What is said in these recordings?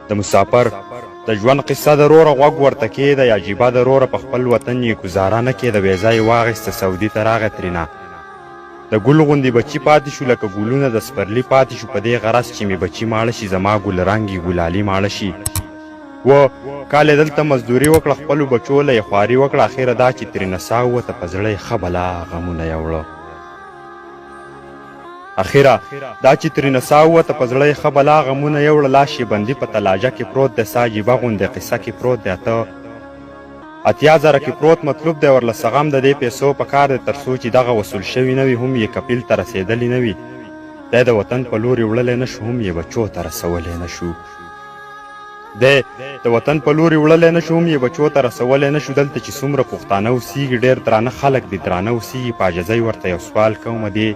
د مسافر د ژوند قصه د روره غوږ ورته کېده یا عجیبه د روره په خپل وطن یې ګزاره نه کېده ویزه یې واخیسته سعودي ته راغی ترېنه د ګل غوندې بچي پاتې شو لکه ګلونه د سپرلي پاتې شو په دې غرض چې مې بچي ماړه شي زما ګل رنګي ګلالي ماړه شي و کال یې دلته مزدوري وکړه خپلو بچو له یې خواري وکړه اخره دا چې ترېنه سا ووته په زړه یې ښه بلا غمونه یې وړه اخیره دا چې ترېنه سا ووته په زړه یې ښه بلا غمونه یې وړه لاش یې بندي په تلاجه کې پروت دی سا عجیبه غوندې قصه کې پروت دی اتیا زره کې پروت مطلوب دی ورله سغم د دې پیسو په کار دی تر څو چې دغه وصول شوي نه وي هم یې کپیل ته رسېدلي نه وي دی د وطن په لورې وړلی نه شو هم یې بچو ته رسولی نه شو دی د وطن په لورې وړلی نه شو هم یې بچو ته رسولی نه شو دلته چې څومره پښتانه اوسیږي ډېر درانه خلک دي درانه اوسیږي په عاجزۍ ورته یو سوال کومه دې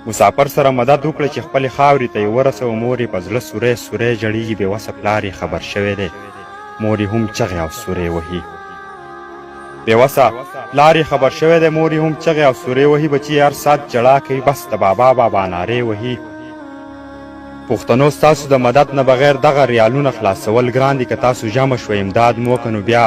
مسافر سره مدد وکړه چې خپلې خاورې ته یې ورسوه مور یې په زړه سوری سوری ژړېږي بېوسه پلار یې خبر شوی دی مور یې هم چغې او سورې وهي بېوسه پلار یې خبر شوی دی مور یې هم چغې او سورې وهي بچي هر ساعت ژړا کوي بس د بابا بابا نارې وهي پښتنو ستاسو د مدد نه بغیر دغه ریالونه خلاصول ګران دي که تاسو جمع شوئ امداد مو وکړو نو بیا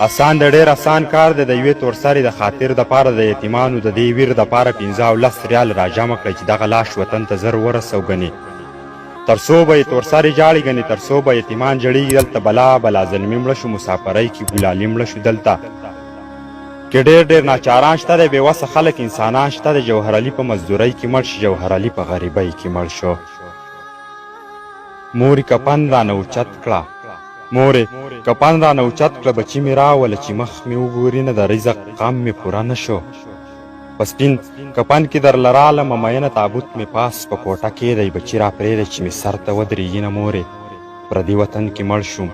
آسان دی ډېر آسان کار دی د یوې تورسرې د خاطر دپاره د یتیمانو د دې ویر دپاره 15 او 10 ریال راجمع کړئ چې دغه لاش وطن ته زر ورسو ګنې تر څو به یې تورسرې جاړي ګنې تر څو به یتیمان جړېږي دلته بلا بلا زلمي مړه شو مسافرۍ کې ګلالي مړه شو دلته کې ډېر ډېر ناچاران شته دی بېوسه خلک انسانان شته دی جوهرعلي په مزدورۍ کې مړ شي جوهرعلي په غریبۍ کې مړ شو مورې کپن رانه اوچت کړه مورې کپن رانه اوچت کړه بچي مې راوله چې مخ مې وګوري نه د رزق غم مې پوره نه شو په سپین کپن کې درله رالمه مینه تابوت مې پاس په کوټه کې دی بچي را پرېږدی چې مې سر ته ودرېږي نه مورې پردي وطن کې مړ شوم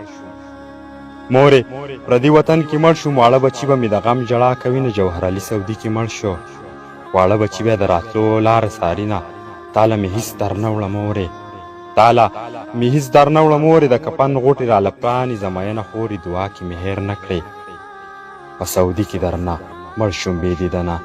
مورې پردي وطن کې مړ شوم واړه بچي به مې د غم ژړا کوي نه جوهرعلي سعودي کې مړ شو واړه بچي بیا د راتلو لاره څاري نه تاله مې هېڅ در نه وړه مورې تاله مې هېڅ در نه وړه مورې د کپن غوټې راله پرانیزه مینه خورې دعا کې مې هېر نه کړې په سعودي کې درنه مړ شوم بې دیدنه